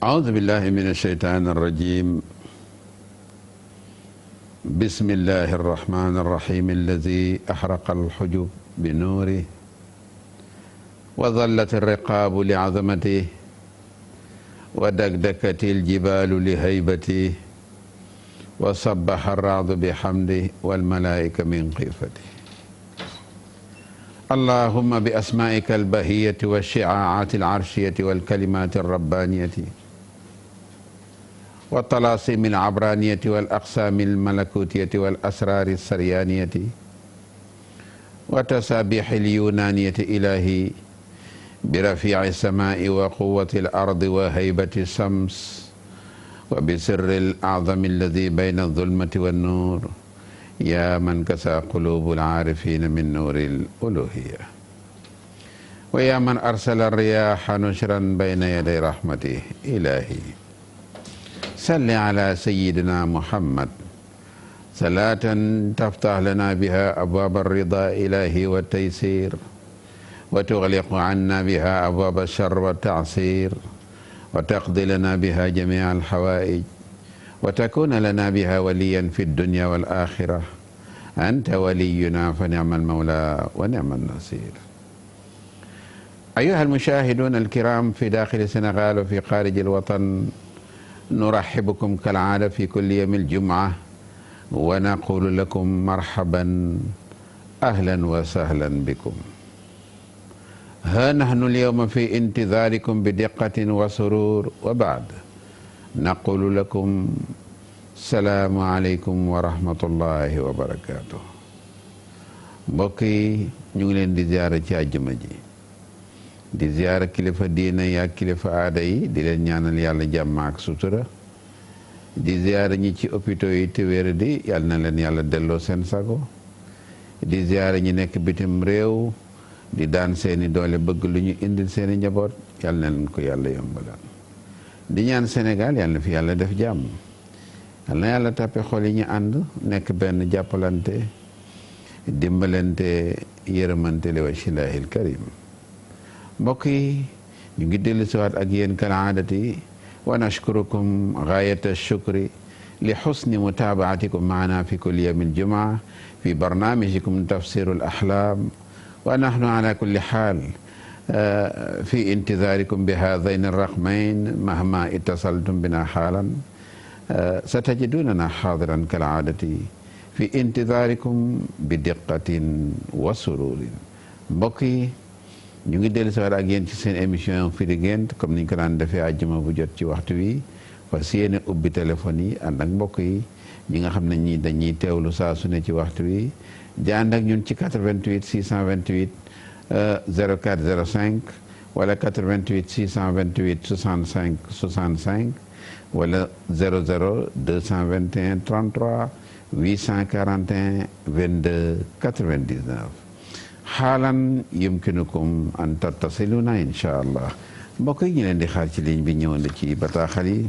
أعوذ بالله من الشيطان الرجيم. بسم الله الرحمن الرحيم الذي أحرق الحجب بنوره وظلت الرقاب لعظمته ودكدكت الجبال لهيبته وصبح الرعد بحمده والملائكة من خيفته. اللهم بأسمائك البهية والشعاعات العرشية والكلمات الربانية والطلاسم العبرانية والأقسام الملكوتية والأسرار السريانية وتسابيح اليونانية إلهي برفيع السماء وقوة الأرض وهيبة الشمس وبسر الأعظم الذي بين الظلمة والنور يا من كسى قلوب العارفين من نور الألوهية ويا من أرسل الرياح نشرا بين يدي رحمته إلهي صل على سيدنا محمد صلاة تفتح لنا بها أبواب الرضا إلهي والتيسير وتغلق عنا بها أبواب الشر والتعسير وتقضي لنا بها جميع الحوائج وتكون لنا بها وليا في الدنيا والآخرة. أنت ولينا فنعم المولى ونعم النصير. أيها المشاهدون الكرام في داخل السنغال وفي خارج الوطن، نرحبكم كالعادة في كل يوم الجمعة ونقول لكم مرحبا أهلا وسهلا بكم. ها نحن اليوم في انتظاركم بدقة وسرور، وبعد نقول لكم السلام عليكم wa rahmatullahi wa barakaatu. mbokk yi ñu ngi leen di ziyaara ci àjjuma ji, di ziyaara kilifa diina yi ak kilifa aada yi, di leen ñaanal yàlla jàmm ak sutura, di ziyaara ñi ci hôpitaux yi te wér di yàlla na leen yàlla delloo seen sago, di ziyaara ñi nekk bitim réew di daan seeni doole bëgg lu ñu indil seeni njaboot, yàlla na leen ko yàlla yombalal. di ñaan Sénégal yàlla na fi yàlla def jàmm, yàlla na yàlla tàppe xol yi ñu ànd nekk benn, jàppalante, dimbalante, yërëmante li wajhillahil karim. mbokk yi ñu ngi dellu siwaat ak yéen kal aadati wa nashkurukum gaayata shukri li xusni mutabaatikum maana fi kulli yawmil jumaa fi barnaamijikum tafsirul ahlaam wa nahnu ala kulli xaal في انتظاركم بهذين الرقمين مهما اتصلتم بنا حالا ستجدوننا حاضرا كالعادة في انتظاركم بدقة وسرور. mbokk yi ñu ngi dellu si waat ak yéen ci seen émission Firi Guent comme niñ ko daan defee àjjuma bu jot ci waxtu wi, fas yéene ubbi téléphone yi ànd ak mbokk yi ñi nga xam ne ñi dañuy teewlu saa su ne ci waxtu wi, di ànd ak ñun ci 88 628 0405 wala 88 628 65 65 wala 00 221 33 841 22 99. xaalan yumkinukum an tattasiluna incha allah. mbokk yi ñu leen di xaar ci ligne bi ñëwoon ci bataaxal yi,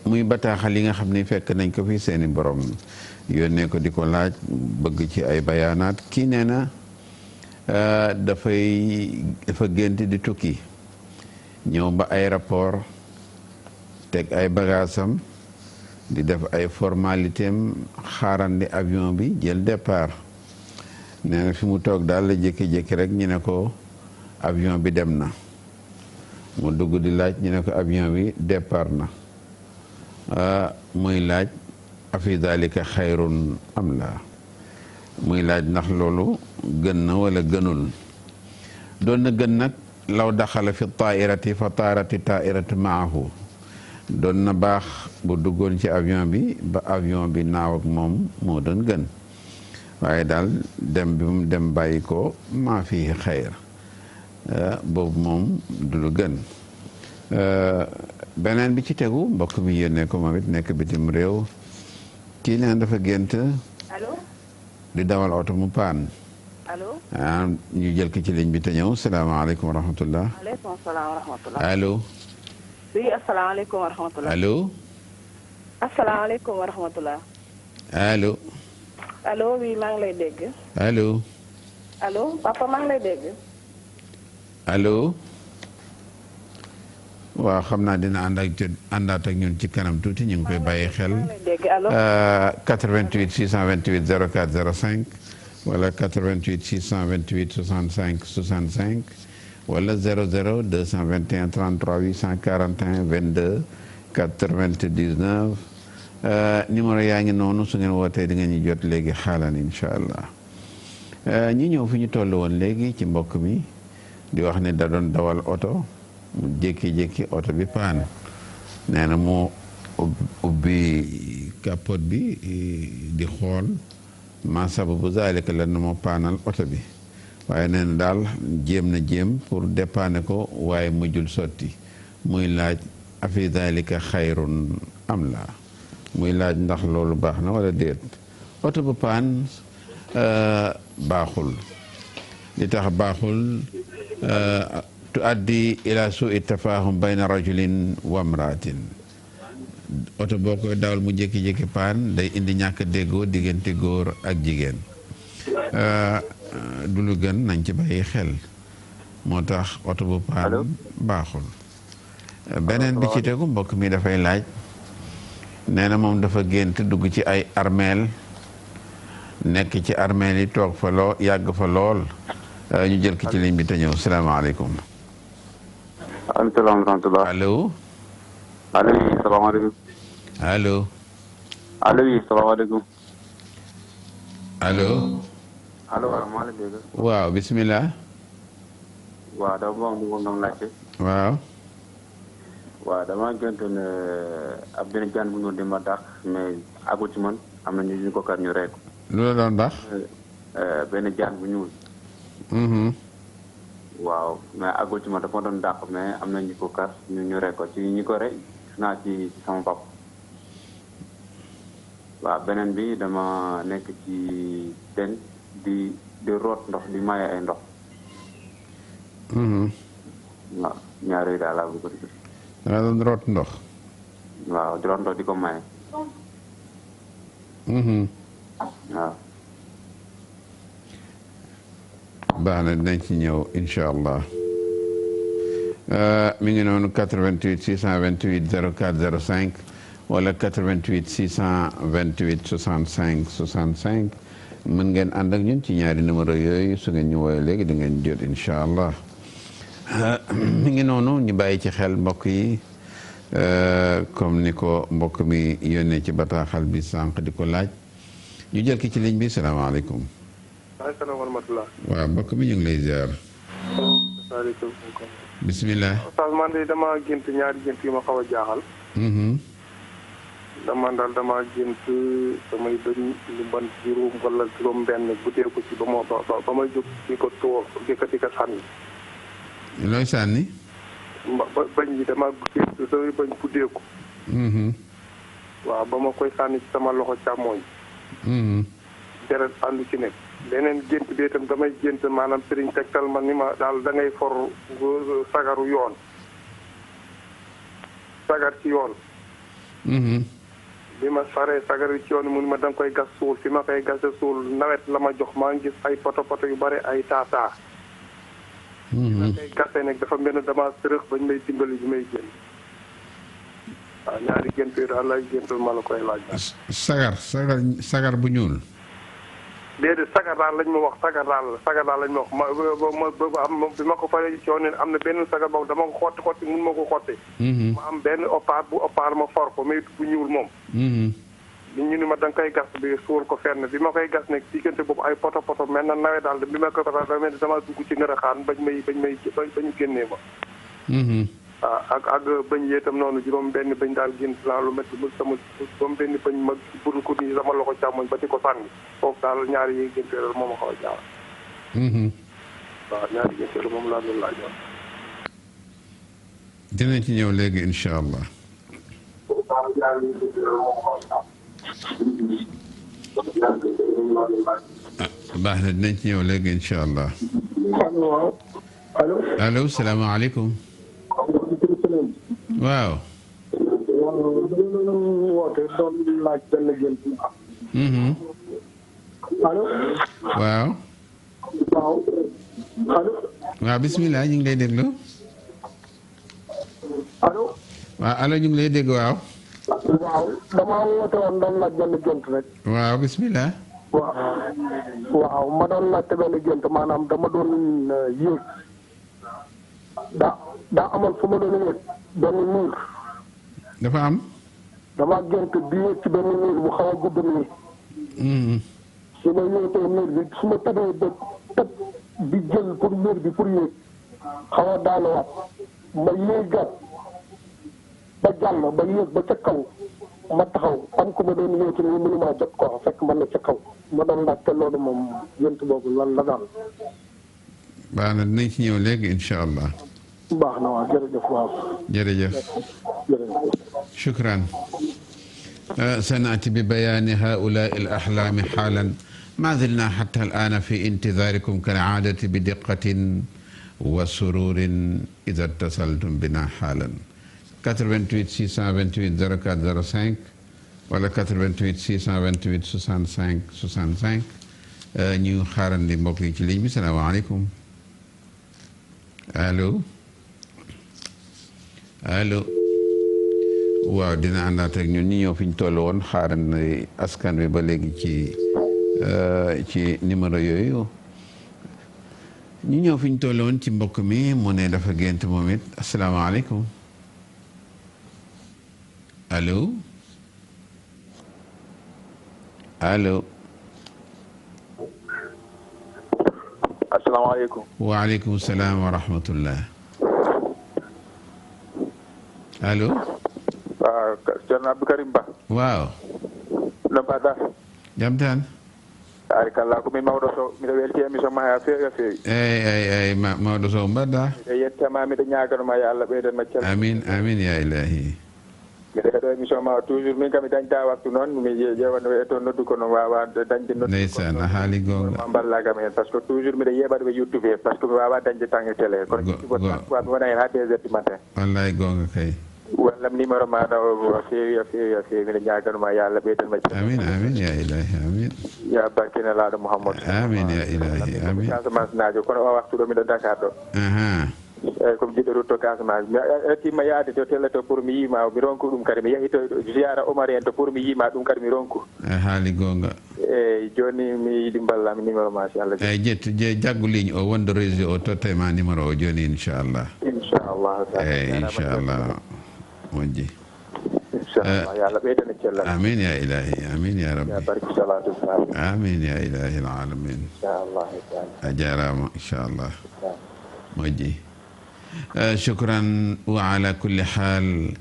muy bataaxal yi nga xam ne fekk nañ ko fi seeni borom yónnee ko di ko laaj bëgg ci ay bayaanaat. kii nee na dafa gént di tukki ñëw ba aéroport teg ay bagaasam di def ay formalitéem xaarandi avion bi jël départ. nee na fi mu toog daal la jékki-jékki rek ñu ne ko avion bi dem na. mu dugg di laaj ñu ne ko avion bi départ na. muy laaj afi dalika xayrun am la, muy laaj ndax loolu gën na wala gënul. doon na gën nag law daxala fi taairati fa taarati taairatu maahu, doon na baax bu duggoon ci avion bi ba avion bi naaw ak moom moo doon gën, waaye daal dem bi mu dem bàyyi ko maa fi xayr, boobu moom du lu gën. beneen bi ci tegu mbokk mi yónnee ko moom it nekk bitim réew, kii leen dafa gént di dawal oto mu paan. allo ñu jël ko ci ligne bi te ñëw. salaamaaleykum wa rahmatullah. waaleykum salaam wa rahmatullah. allo. oui asalaamaaleykum wa rahmatullah. allo. asalaamaaleykum wa rahmatullah. allo. allo oui maa ngi lay dégg. allo. allo papa maa ngi lay dégg. allo. waaw xam naa dina àndaat ak ñun ci kanam tuuti ñu ngi koy bàyyi xel. dégg allo 88 628 04 05 wala 88 628 65 65 wala 00 221 33 841 22 99 numéro yaa ngi noonu su ngeen wootee di nga ñu jot léegi xaalan incha allah. ñi ñëw fi ñu toll woon léegi ci mbokk mi di wax ne da doon dawal oto mu jékki-jékki oto bi paan nee na mu ubbi capote bi di xool ma sababu zalika lan moo paanal oto bi waaye nee na daal jéem na jéem pour dépanner ko waaye mujjul sotti muy laaj afi zalika xayrun am la muy laaj ndax loolu baax na wala déet oto bu paan baaxul li tax baaxul tuaddi ila suui tafahum bayna rajulin wa mraatin oto boo koy dawal mu jékki-jékki paan day indi ñàkk déggoo diggante góor ak jigéen du lu gën nañ ci bàyyi xel moo tax oto bu paan baaxul beneen bi ci tegu mbokk mi dafay laaj nee na moom dafa gént dugg ci ay armeel nekk ci armeel yi toog fa loo yàgg fa lool ñu jël ki ci ligne bi te ñëw salaamaaleykum. waaleykum salaam wa rahmatulah. allo. allo oui salaamaaleykum. allo. allo oui salaamaaleykum. allo. allo waaw maa ngi lay dégg. waaw bisimilah. waaw dama am lu ma doon laajte. waaw. waaw damaa gënt ne ab benn jaan bu ñu di ma dàq mais àggul ci man am na ñu ko kar ñu rek. lu la doon dàq. benn jaan bu ñuul. waaw mais àggul ci man dafa doon dàq mais am na ñu ko kar ñu rek ko ci ñi ko rek gis naa ci sama pap waaw beneen bi dama nekk ci ten di root ndox di maye ay ndox. waaw ñaar yooyu daal laa bëgg di gis. da nga doon root ndox. waaw di root ndox di ko maye. waaw. baax na dinañ ci ñëw incha allah mi ngi noonu 88 628 04 05 wala 88 628 65 65 mën ngeen ànd ak ñun ci ñaari numéro yooyu su ngeen ñu woowee léegi di ngeen jot incha allah mi ngi noonu ñu bàyyi ci xel mbokk yi comme ni ko mbokk mi yónnee ci bataaxal bi sànq di ko laaj ñu jël ki ci ligne bi salaamaaleykum. waaleykum wa rahmatulah. waaw mbokk mi ñu ngi lay ziar. waaleykum. bisimilah. Oustaz man de dama gént ñaari gént yu ma xaw a jaaxal. dama gént damay bëñ lu ban juróom wala juróom benn buddee ko ci ba may jóg di ko tuur yëkkati ko sànni. looy sànni. bañ bi dama gént samay bañ buddee ko. waaw ba ma koy sànni ci sama loxo càmmooñ. deret àndu ci nekk. leneen gént bi itam damay gént maanaam sëriñ tegtal ma ni ma daal da ngay for sagaru yoon sagar ci yoon. bi ma faree sagar ci yoon mu ni ma da nga koy gas suul fi ma koy gase suul nawet la ma jox maa ngi gis ay poto yu bare ay taataa. bi ma koy gasee nag dafa mel ne dama sërëx bañ may dimbali bi may génn. waaw ñaari gént yooyu daal lay géntul ma la koy laaj. sagar bu ñuul. déedéet sagar daal lañ ma wax sagar daal lañ ma wax bi ma ko faree ci yoon am na benn sagar boobu dama ko xotti mun ma ko xotti. ma am benn opaar ma for ko mais bu ñuul moom. li ñu ni ma da nga koy gas bi suul ko fenn bi ma koy gas nag diggante boobu ay poto mel na nawet daal bi ma koy faral dama dugg ci ngërëxaan bañ ñu génnee ma. waaw ak bañ yee itam noonu juróom benn bañ daal génn naa lu métti sama juróom benn bañ ma buru ko nii sama loxo càmmoñ ba di ko sànni foofu daal ñaari yi génte la moom a xaw a jaar. waaw ñaari génte la moom laa doon laajoon. dinañ ci ñëw léegi incha allah. baax na dinañ ci ñëw léegi incha allah. allo salaamaaleykum. waaw. woote doon laaj benn gént. allo. waaw. waaw. allo. waaw bisimilah ñu ngi lay déglu. allo. waaw allo ñu ngi lay dégg waaw. waaw damaa woote woon doon laaj benn gént rek. waaw bismillah. waaw ma doon laajte benn gént maanaam dama doon yéeg daa amoon fu ma doon yéeg benn niir. dafa am. dama gént di yéeg ci benn niir bu xaw a gudd nii. su ma yéegee niir bi su ma tëbee ba tëb di jël pour niir bi pour yéeg xaw a daanuwaat ma yéegaat ba jàll ba yéeg ba ca kaw ma taxaw am ku ma doon yéeg nii mënumaa jot ko fekk man na ca kaw ma doon laajte loolu moom gént boobu lan la daal. baax na dinañ ci ñëw léegi incha allah. baax na waaw jërëjëf waaw. jërëjëf. shukran. سنأتي ببيان هؤلاء الأحلام حالا ما زلنا حتى الآن في انتظاركم كالعادة بدقة وسرور إذا اتصلتم بنا حالا 88 628 04 05 ولا 88 628 65 65 ñu xaarandi mbokk yi ci ligne bi salaamaaleykum allo allo waaw dina àndaat ak ñun ñi ñëw fi ñu toll woon xaarandi askan wi ba léegi ci numéro yooyu ñu ñëw fi ñu toll woon ci mbokk mi mu ne dafa gént moom it asalaamaaleykum allo allo. asalaamaaleykum. waaleykum salaam wa rahmatullah. allo. waaw Thierno Abdou Karim Ba. waaw. no mbaɗɗa. jam tan. ari kala ko min Maodo Sow miɗo welti émission ma ha feewi feewi. eyyi Maodo Sow mbaɗɗa. miɗo yettama miɗo ñaganoma yo Allah ɓeydanma cel. amin amin ya ilahi. miɗo heeɗo émission ma toujours min kam mi dañta waktu noon mi ƴewanno e to noddu kono wawa dañde noddu. ndeysan a haali gonga. ma ballagam hen par ce que toujours miɗo yeɓaɗo ɓe youtube he par ce que mi wawa dañde temps e télé kono mi wona hen ha 2 heures du matin. wallahi gonga kay. wallam numéro maɗa o feewi a feewi a feewi miɗo ñaganoma yo Allah ɓeydanma cel. amin amin ya ilahi amin. ya barkine laaɗo Mouhamadou. amin ya ilahi amin. Casamance naajo kono o waktu ɗo miɗo Dakar ɗo. eyyi komi jiɗɗo rutto Casamance mi timma yaade to télé to pour mi yiima mi ronku ɗum kadi mi yeehi to ziyara Omar en to pour mi yiima ɗum kadi mi ronku. a haali gonga. eyyi joni mi yiiɗi mballami numéro ma inchallah. eyyi jaggu ligne o wonde réseau o totta ma numéro o joni inchallah. inchallah. eyyi inchallah moƴƴi. inchallah yo Allah ɓeydana cellal. amin ya ilahi amin ya rabbi. ya barki salatu salam. amin ya ilahi alamin. inchallah. a jarama inchallah moƴƴi. شكرا وعلى كل حال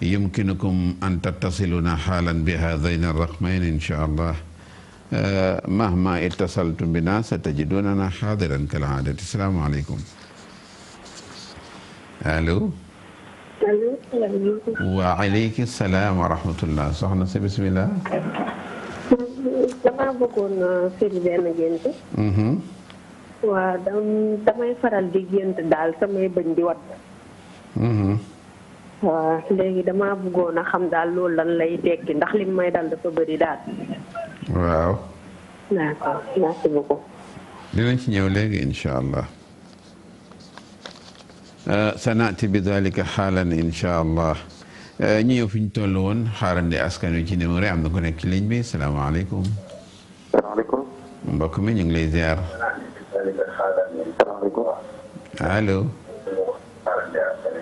يمكنكم أن تتصلون حالا بهذين الرقمين إن شاء الله مهما اتصلتم بنا ستجدوننا حاضرا كالعادة. السلام عليكم. ألو. وعليك السلام ورحمة الله. soxna si bismillah. dama bëggoon firi benn gént. waaw damay faral di gént daal samay bëñ di wadd. waaw léegi damaa bëggoon a xam daal loolu lan lay tekki ndax lim may dal dafa bëri daal. waaw. d'accord merci beaucoup. dinañ ci ñëw léegi incha allah. sanaati bi dalika xaalan incha allah. ñu ñëw fi ñu toll woon xaarandi askan wi ci numéro am na ko nekk ci ligne bi salaamaaleykum. salaamaaleykum. mbokk mi ñu ngi lay ziar. salaamaaleykum. allo.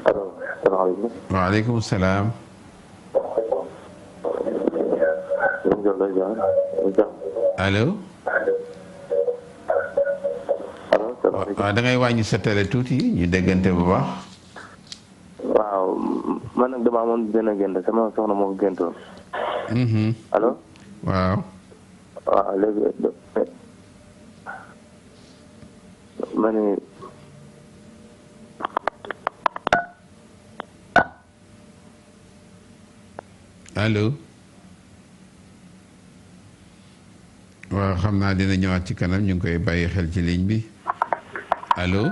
allo salaamaaleykum. waaleykum salaam. allo. waaw da ngay wàññi sa télé tuuti ñu déggante bu baax. waaw man nag dama amoon benn gént sama soxna moo ko géntoon. allo. waaw. waaw léegi ma ne allo. waaw xam naa dina ñëwaat ci kanam ñu ngi koy bàyyi xel ci ligne bi allo.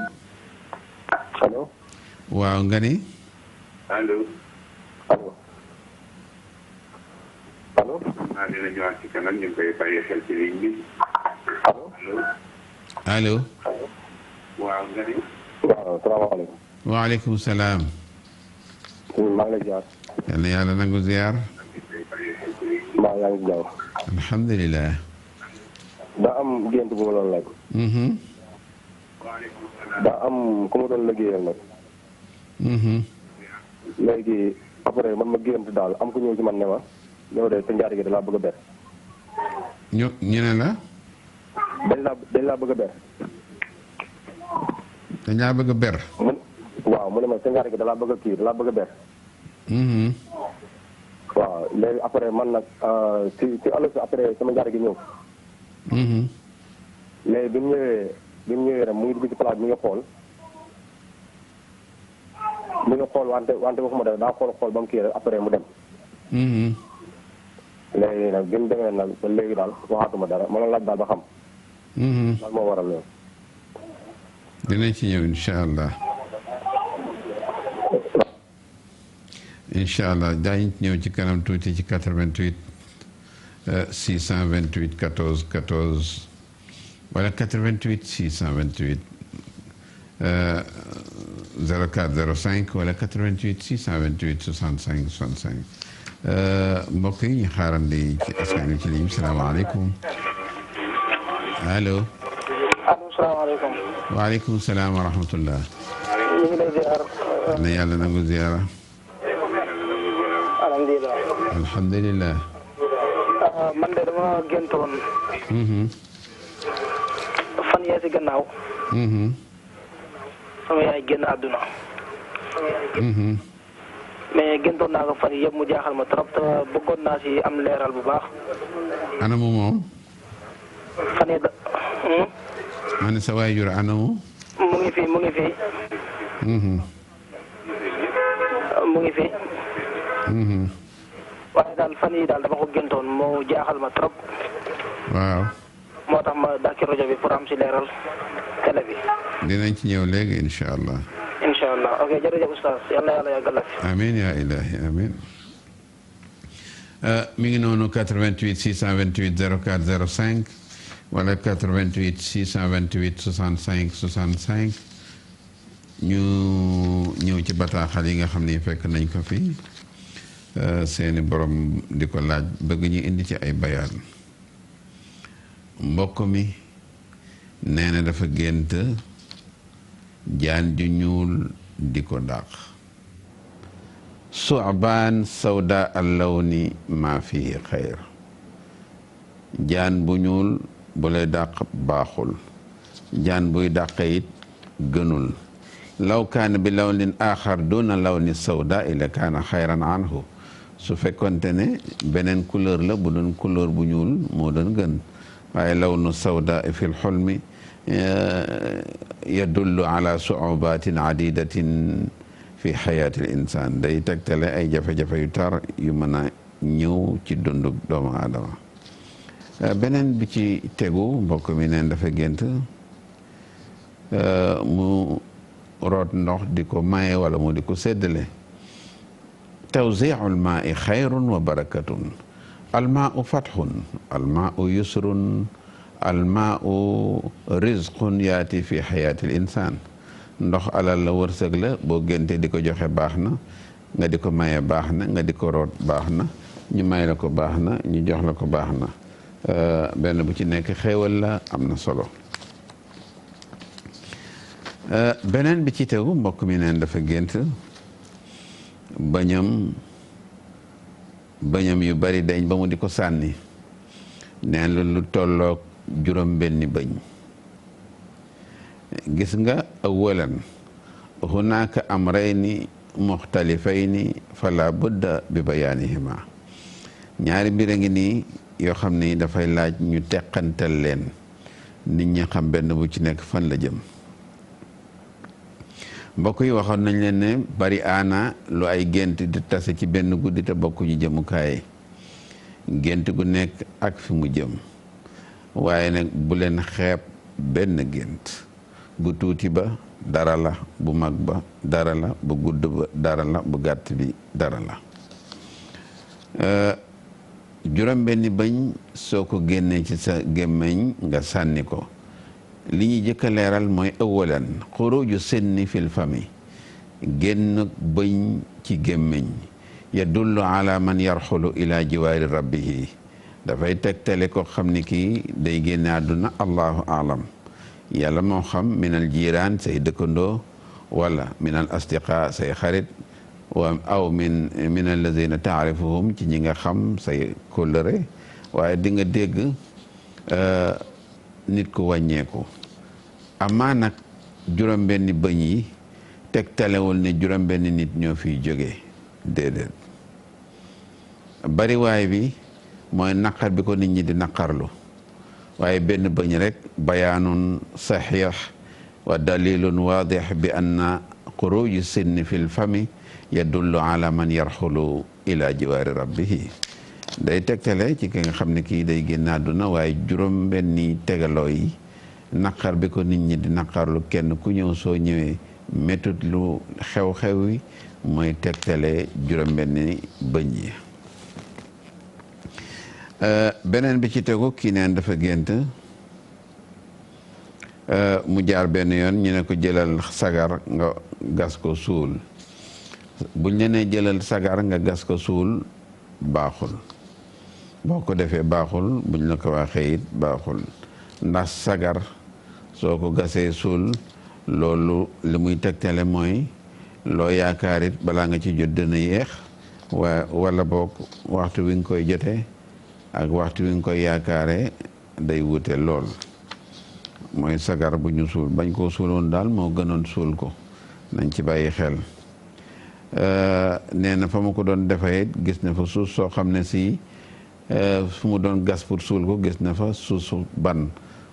allo. waaw nga ni. allo. allo. allo. xam naa dina ñëwaat ci kanam ñu ngi koy bàyyi xel ci ligne bi allo. allo. allo. waaw nga ni. waaw salaamaaleykum. waaleykum salaam. maa ngi lay ziar. yal na yàlla nangu ziar. maa ngi lay jàmm. alhamdulilah. daa am gént bu ma doon laaj. daa am ku ma doon liggéeyal nag. léegi après man ma gént daal am ku ñëw ci man ne ma yow de sa njaari gi da laa bëgg a ber. ñu ne la. dañ laa bëgg a ber. dañ laa bëgg a ber. waaw mu ne ma sa njaari gi da laa bëgg a kii da laa bëgg a ber. waaw léegi après man nag ci ëllëg après sama njaari gi ñëw. léegi bi mu ñëwee rek mu ngi dugg ci place mi ngi xool wante waxuma dara daa xool ba mu kii rek après mu dem. léegi nag bi mu demee nag ba léegi daal waxaatuma dara ma la laaj daal ba xam. lan moo waral loolu. dinañ ci ñëw incha allah. incha allah daañu ñëw ci kanam tuuti ci 88 628 14 14 wala 88 628 04 05 wala 88 628 65 65 mbokk yi ñu xaarandi ci askan wi ci ligne bi salaamaaleykum allo. allo salaamaaleykum. waaleykum salaam wa rahmatullah. ñu ngi lay ziar. na yàlla nangu ziara. alhamdulilah. alhamdulilah. man de dama géntoon. fan yee si gannaaw. sama yaay génn àdduna. mais géntoon naa ko fan yii yëpp mu jaaxal ma trop te bëggoon naa si am leeral bu baax. anamu moom. fan yii ma ne sa waajur anamu. mu ngi fi. mu ngi fi. waaye daal fan yii daal dama ko géntoon moo jaaxal ma trop. waaw. moo tax ma dàkki rajo bi pour am si leeral télé bi. dinañ ci ñëw léegi incha allah. incha allah ok jërëjëf oustaz yal na yàlla yàggal la fi. amiin yaa ilaahi amiin. mi ngi noonu 88 628 04 05 wala 88 628 65 65 ñu ñëw ci bataaxal yi nga xam ne fekk nañ ko fi seeni borom di ko laaj bëgg ñu indi ci ay bayaan. mbokk mi nee na dafa gént jaan ju ñuul di ko dàq. su'baan sawda allawni maa fihi xayr. jaan bu ñuul bu lay dàq baaxul. jaan buy dàq it gënul. law kaana bi lawnin aaxar duna lawni sawda la kaana xayran anhu. su fekkonte ne beneen couleur la bu doon couleur bu ñuul moo doon gën. waaye lawnu sawda fi lxulmi yadullu ala suubatin adidatin fi xayaati l insan day tegtale ay jafe-jafe yu tar yu mën a ñëw ci dundu doomu aadama. beneen bi ci tegu mbokk mi neen dafa gént mu root ndox di ko maye wala mu di ko séddale. tawziu lmaai xayrun wa barakatun. almaau fatxun almaau yusrun almaau rizqun yaati fi xayaati l insaan. ndox alal la wërsëg la boo géntee di ko joxe baax na nga di ko maye baax na nga di ko root baax na ñu may la ko baax na ñu jox la ko baax na benn bu ci nekk xéewal la am na solo. beneen bi ci tegu mbokk mi neen dafa gént bañam yu bari dañ ba mu di ko sànni neen lu tolloog juróom benni bëñ. gis nga awalan hunaka amrayni muxtalifayni fala budda bi bayaanihima. ñaari mbir a ngi nii yoo xam ni dafay laaj ñu teqantal leen nit ñi xam benn bu ci nekk fan la jëm. mbokk yi waxoon nañ leen ne bari aana lu ay gént di tase ci benn guddi te bokkuñu jëmukaay. gént gu nekk ak fi mu jëm waaye nag bu leen xeeb benn gént. bu tuuti ba dara la bu mag ba dara la bu gudd ba dara la bu gàtt bi dara la. juróom benni bañ soo ko génnee ci sa gémmiñ nga sànni ko li ñuy jëkk a leeral mooy awalan xuruju sinni fil fami. génn bëñ ci gémmiñ yadullu ala man yarxulu ila jiwaari rabbihi dafay tegtale ko xam ni kii day génne àdduna allahu alam yàlla moo xam minal jiiraan say dëkkandoo wala minal asdiqa say xarit wa aw min alladina taarifuhum ci ñi nga xam say kóllëre waaye di nga dégg nit ku wàññeeku amaa nag juróom-benni bëñ yi tegtalewul ne juróom-benni nit ñoo fiy jóge déedéet bariwaay bi mooy naqar bi ko nit ñi di naqarlu waaye benn bëñ rek bayaanun saxiix wa dalilun waadix bi anna xuruji sinni fi lfami yadullu ala man yarxulu ila jiwaari rabbihi day tegtale ci ki nga xam ne kii day génn àdduna waaye juróom benni tegaloo yi naqar bi ko nit ñi di naqarlu kenn ku ñëw soo ñëwee métut lu xew-xew wi mooy tegtale juróom benni bëñ yi beneen bi ci tegu kii neen dafa gént mu jaar benn yoon ñu ne ko jëlal sagar nga gas ko suul buñ la nee jëlal sagar nga gas ko suul baaxul boo ko defee baaxul buñ la ko waxee it baaxul ndax sagar soo ko gasee suul loolu li muy tegtale mooy loo yaakaar it balaa nga ci jot dina yéex wala boog waxtu wi nga koy jotee ak waxtu wi nga koy yaakaare day wute lool mooy sagar bu ñu suul bañ koo suuloon daal moo gënoon suul ko nañ ci bàyyi xel nee na fa mu ko doon defee gis na fa suuf soo xam ne si fu mu doon gas pour suul ko gis na fa suuf su ban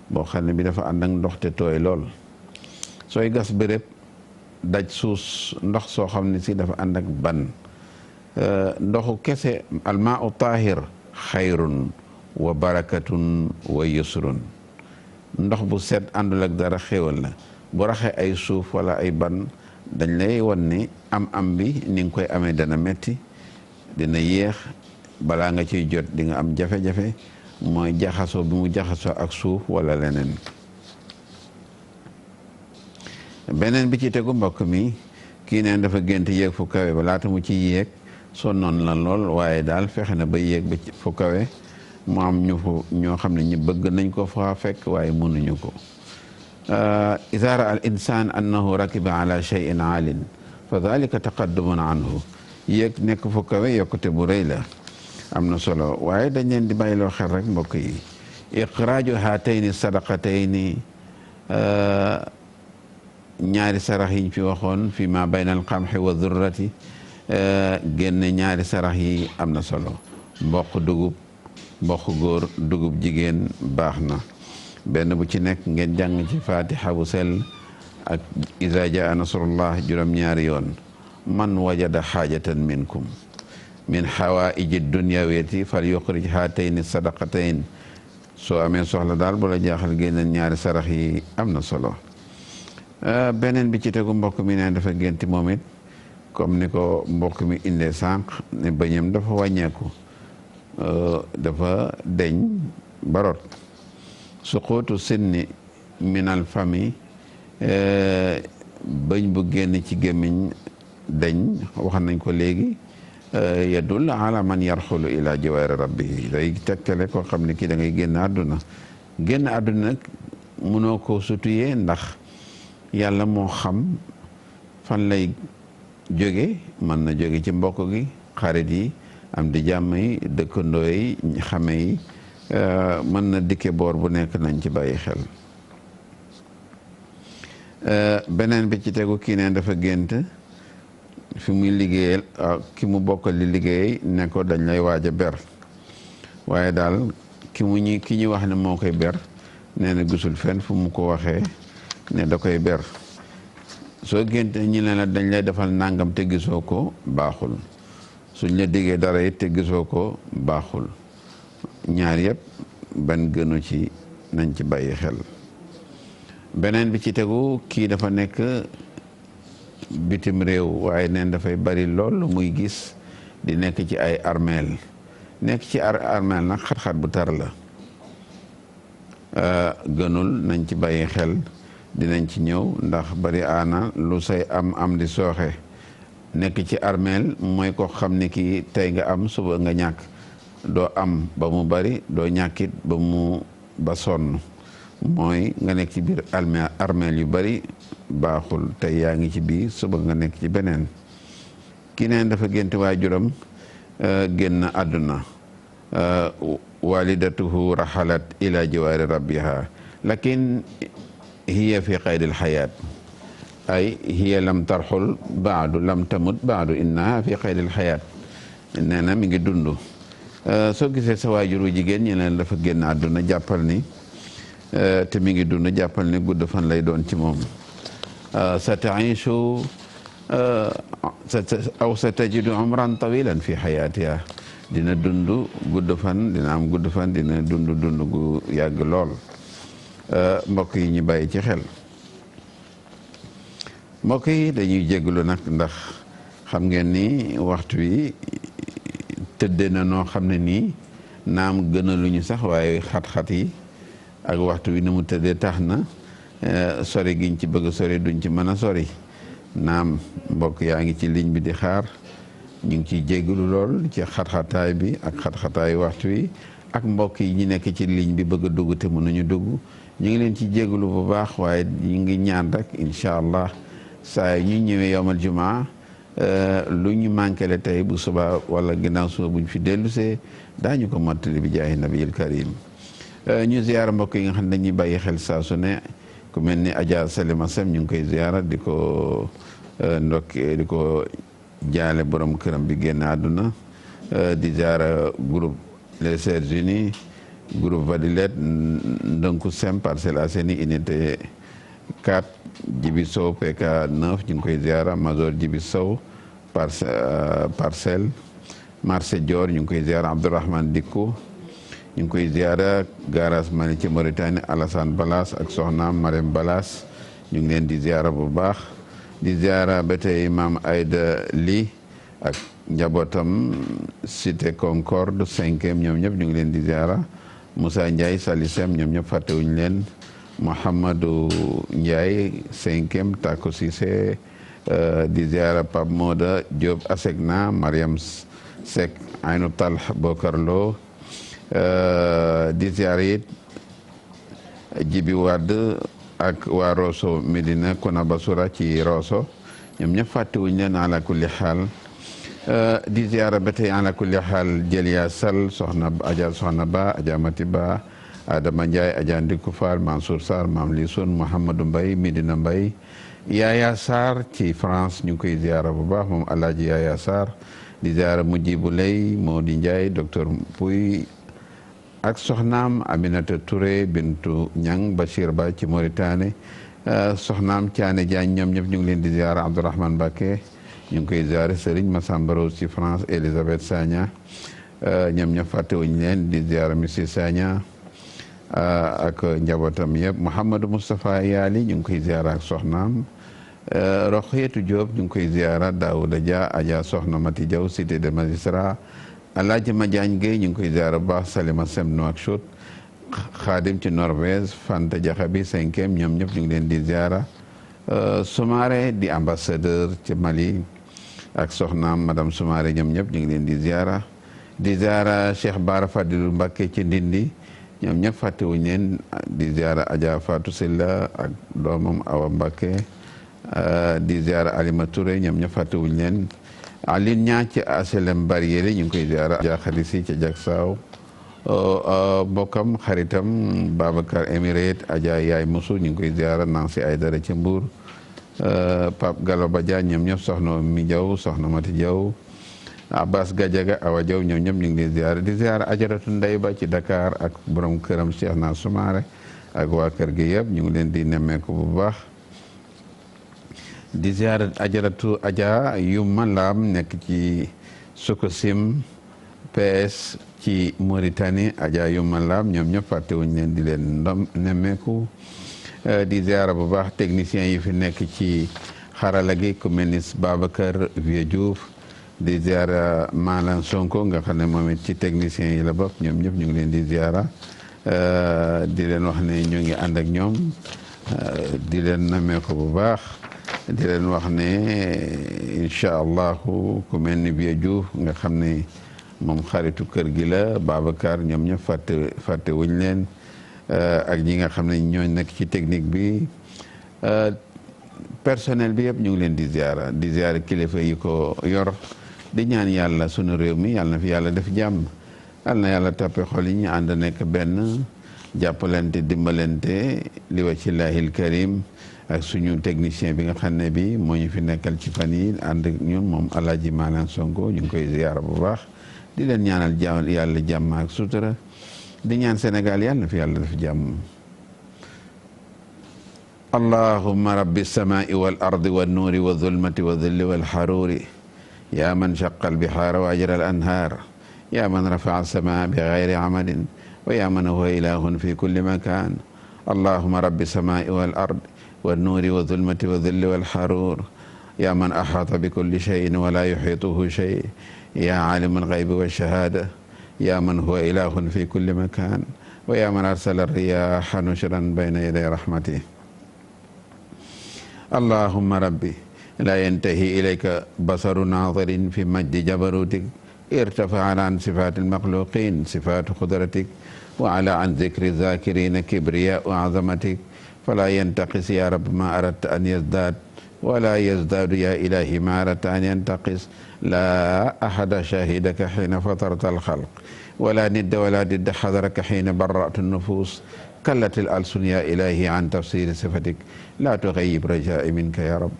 boo xam ne bi dafa ànd ak ndox te tooy lool sooy gas béréb daj suuf ndox soo xam ne si dafa ànd ak ban ndoxu kese almaa u taahir xayrun wa barakatun wa yusrun ndox bu set àndul ak dara xéewal la bu raxee ay suuf wala ay ban dañ lay wan ni am bi ni nga koy amee dana metti dina yéex balaa nga ciy jot di nga am jafe-jafe mooy jaxasoo bi mu jaxasoo ak suuf wala leneen beneen bi ci tegu mbokk mi kii neen dafa gént yéeg fu kawe ba laata mu ci yéeg sonnoon la lool waaye daal fexe na ba yéeg ba fu kawe mu am ñoo xam ne ñu bëgg nañ ko fa fekk waaye mënuñu ko iza raa al insan annahu rakiba ala shay'in aalin fa dalika taqaddumun anhu yéeg nekk fu kawe yokkute bu rëy la am na solo waaye dañ leen di bàyyiloo xel rek mbokk yi iqraaju haatayni sadaqatayni ñaari sarax yiñ fi waxoon fi ma bayna al qamhi wa dhurrati génne ñaari sarax yi am na solo mboq dugub mboq góor dugub jigéen baax na benn bu ci nekk ngeen jàng ci fatiha bu sell ak iza jaa nasrullah juróom-ñaari yoon man wajada xaajatan minkum min xawaaiji dunyawiyati fal yuxrij haatayni sadaqatayn soo amee soxla daal bu la jaaxal génneen ñaari sarax yi am na solo beneen bi ci tegu mbokk mi ne dafa génti moom it comme ni ko mbokk mi indee sànq ne bëñam dafa wàññeeku dafa deñ barot suquutu sinni minal fami bëñ bu génn ci gémmiñ deñ wax nañ ko léegi yadul ala man yarxulu ila jiwaari rabbihi day tegtale koo xam ne kii da ngay génn àdduna nag mënoo ko sutuyee ndax yàlla moo xam fan lay jóge mën na jóge ci mbokk gi xarit yi am di jàmm yi dëkkandoo yi xame yi mën na dikke boor bu nekk nañ ci bàyyi xel beneen bi ci tegu kii ne dafa gént fi muy liggéeyal ki mu bokkal li liggéey ne ko dañ lay waaj a ber waaye daal ki ñu wax ne moo koy ber nee na gisul fenn fu mu ko waxee ne da koy ber soo génte ñi ne la dañ lay defal nangam te gisoo ko baaxul suñ la diggee dara it te gisoo ko baaxul ñaar yëpp ban gënu ci nañ ci bàyyi xel beneen bi ci tegu kii dafa nekk bitim réew waaye neen dafay bari lool muy gis di nekk ci ay armeel nekk ci armeel nag xat-xat bu tar la gënul nañ ci bàyyi xel dinañ ci ñëw ndax bari aana lu say am di sooxe nekk ci armeel mooy ko xam ne kii tey nga am suba nga ñàkk doo am ba mu bari doo ñàkkit ba sonn mooy nga nekk ci biir armeel yu bari baaxul tey yaa ngi ci biir suba nga nekk ci beneen ki neen dafa gént waajuram génn àdduna walidatuhu raxalat ila jiwaari rabbiha lakin hiya fi qaydil xayaat ay hiya lam tarxul baadu lam tamut baadu innaha fi qaydil xayaat nee na mi ngi dund soo gisee sa waajur wu jigéen ñi leen dafa génn àdduna jàppal ni te mi ngi dund jàppal ni gudd fan lay doon ci moom sa taishu aw sa tajidu umran tawilan fi xayaatiha dina dund gudd fan dina am gudd fan dina dund gu yàgg lool mbokk yi ñu bàyyi ci xel mbokk yi dañuy jégalu nag ndax xam ngeen ni waxtu wi tëdde na noo xam ne nii naam gënaluñu sax waaye xat-xat yi ak waxtu wi ni mu tëddee tax na sori giñ ci bëgg a sori duñ ci mën a sori naam mbokk yaa ngi ci ligne bi di xaar ñu ngi ciy jégalu lool ci xat-xataay bi ak xat-xataayu waxtu wi ak mbokk yi ñi nekk ci ligne bi bëgg a dugg te mënuñu dugg ñu ngi leen ci jégalu bu baax waaye ñu ngi ñaan rek incha allah saa ñu ñëwee yowmal jumaa lu ñu manqué le tey bu suba wala ginnaaw suba buñ fi dellusee daañu ko mottali bi jaahi nabiyil karim ñu ziyaara mbokk yi nga xam ne dañuy bàyyi xel saa su ne ku mel ni Adja Salima Sem ñu ngi koy ziyaara di ko di ko jaale borom këram bi génn àdduna di ziyaara groupe les Sœurs Unies groupe Vadilet Ndënku Sem Parcelles Assainies unité 4 Jibi Sow PK 9 ñu ngi koy ziyaara Major Jibi Sow parcelle marché Dior ñu ngi koy ziyaara Abdourahmane Dikko ñu ngi koy ziyaara garage Mali ci Mauritanie Alassane Balas ak soxnaam Marème Balas ñu ngi leen di ziyaara bu baax di ziyaara ba tey Maam Aïda Ly ak njabootam cité Concorde 5e ñoom ñëpp ñu ngi leen di ziyaara Moussa Ndiaye Salisem ñoom ñëpp fàttewuñu leen Mouhamadou Ndiaye 5e Tako Cissé di ziyaara Pape Moda Diop Asegna Mariam Seck Aynou Talh Bokarlo di ziyaara it Jibi Wade ak waa Rosso Medina Kona Basura ci Rosso ñoom ñëpp fàttewuñu leen ala kulli xaal di ziyaara ba tey ala kulli xaal Jëliya Sall soxna Adja soxna Ba Adja Mati Ba Adama Ndiaye Adja Ndiku Fall Mansour Sarr Mam Lisoun Mouhamadou Mbaye Medina Mbaye Yaya Sarr ci France ñu ngi koy ziyaara bu baax moom Alaaji Yaya Sarr di ziyaara Mujibu Lay Modi Ndiaye docteur Pouy ak soxnaam Aminata Touré Bintu Ñang Bachir Ba ci Mauritanie soxnaam Thiané Diagne ñoom ñëpp ñu ngi leen di ziyaara Abdourahmane Mbacké ñu ngi koy ziyaara Serigne Massamba Rose ci France Elisabeth Sagna ñoom ñëpp fàttewuñu leen di ziyaara monsieur Sagna ak njabootam yëpp Mouhamadou Moustapha Yaali ñu ngi koy ziyaara ak soxnaam Roxeetu Diop ñu ngi koy ziyaara Daouda Dia Adja Soxna Mati Diaw cité des magistrats Alaaji Madiagne Gueye ñu ngi koy ziyaara bu baax Salima Sem Nouakchott Xaadim ci Norvège Fanta Jaxabi 5e ñoom ñëpp ñu ngi leen di ziyaara Soumaré di ambassadeur ci Mali ak soxnaam madame Soumaré ñoom ñëpp ñu ngi leen di ziyaara Cheikh Bara Fadilou Mbacké ci Ndindi ñoom ñëpp fàttewuñu leen di ziyaara Adja Fatou Silla ak doomam Awa Mbacké di ziyaara Alima Touré ñoom ñëpp fàttewuñu leen Aline Niang ci HLM Barrière ñu ngi koy ziyaara Adja Khadisi ci Jaksaaw bokkam xaritam Babacar Emirate Adja Yaay Musu ñu ngi koy ziyaara Nancy Aydara ci Mbour Pape Gallo Badia ñoom ñëpp soxna Mi Diaw soxna Mati Diaw Abbas Gadiaga Awa Diaw ñoom ñëpp ñu ngi di ziyaara Ajaratu Ndey Ba ci Dakar ak borom këram Cheikh Na Soumaré ak waa kër gi yëpp ñu ngi leen di nemmeeku bu baax di ziyaara Ajaratu Adja Yuma Lam nekk ci Sococim PS ci Mauritanie Adja Yuma Lam ñoom ñëpp fàttewuñu leen di leen nemmeeku di ziyaara bu baax technicien yi fi nekk ci xarala gi ku mel ni Babacar Vieux Diouf di ziyaara Malan Sonko nga xam ne moom it ci technicien yi la bokk ñoom ñëpp ñu ngi leen di ziyaara di leen wax ne ñu ngi ànd ak ñoom di leen namee ko bu baax di leen wax ne incha allahu ku mel ni Biya Diouf nga xam ne moom xaritu kër gi la Babacar ñoom ñëpp fàtte wuñ leen ak ñi nga xam ne ñooñ nekk ci technique bi personnel bi yëpp ñu ngi leen di ziara kilifa yi ko yor di ñaan yàlla sunu réew mi yàlla na fi yàlla def jàmm yàlla na yàlla tappe xol yi ñu ànd nekk benn jàppalante dimbalante li wajhillahil karim ak suñu technicien bi nga xam ne bi moo ñu fi nekkal ci fan yi ànd ñun moom Alaaji Malang Sonko ñu ngi koy ziara bu baax di leen ñaanal yàlla jàmm ak sutura di ñaan Sénégal yàlla na fi yàlla def jàmm allahumma rabbi samai wal ardi wan nuuri wa zulmati wa dhilli wal haruri ya man shaqqa al bihara wa ajra al anhar ya man rafa'a as-samaa bi ghayri amadin wa ya man huwa ilahun fi kulli makan allahumma rabbi samai wal ardi wan nuuri wa zulmati wa dhilli wal harur ya man ahata bi kulli shay'in wa la yuhituhu shay ya alim al ghaybi wash shahada ya man huwa ilahun fi kulli makan wa ya man arsala ar-riyaha nushran bayna yaday rahmatih allahumma rabbi la yantahi ilayka basaru naadirin fi majdi jabarutik irtafa an sifati almaxluqin sifatu qudratik wa ala an zikri zakirina kibriyau azamatik fala yantaqis ya rab ma aradta an yazdad wala yazdadu ya ilahi ma aradta an yantaqis la ahada shahidaka hina fatarta alxalq wala nidda wala didda xadaraka hina barratu nufus kallat al-alsun ya ilahi an tafsiri sifatik la tughayyib rajai minka ya rab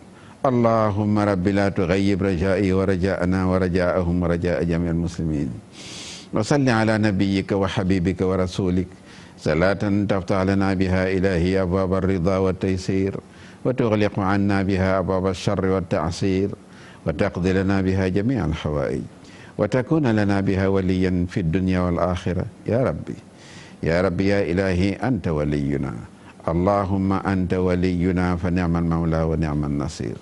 allahumma rabbi la tughayyib rajai wa rajaana wa rajaahum wa rajaa jami al-muslimin wa salli ala nabiyyika wa habibika wa rasulik salatan taftah lana biha ilahi abwab ar-rida wa at-taysir wa tughliqu anna biha abwab ash-sharri wa at-ta'sir wa taqdi lana biha jami' al-hawaij wa takuna lana biha waliyan fi ad-dunya wal akhirah ya rabbi ya rabbi ya ilahi anta waliyuna allahumma anta waliyuna fa ni'mal mawla wa ni'man nasir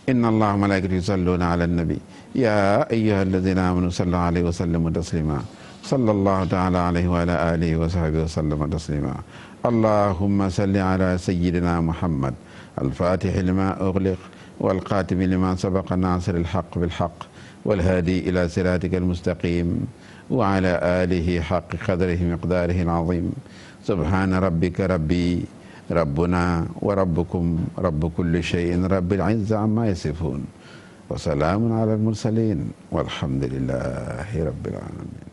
inna allaha wa malaikatahu yusalluna ala nabi ya ayyuha alladhina amanu sallu alayhi wa sallimu taslima sallallahu ta'ala alayhi wa ala alihi wa sahbihi wa sallama taslima allahumma salli ala sayyidina muhammad al-fatihi lima ughliq wal khatimi lima sabaqa nasir al-haqq bil haqq wal hadi ila siratika al-mustaqim wa ala alihi haqqa qadrihi miqdarihi al-azim subhana rabbika rabbuna wa rabbukum rabbu kulli shay'in rabbil izzati amma yasifun wa salamun ala al-mursalin walhamdulillahi rabbil alamin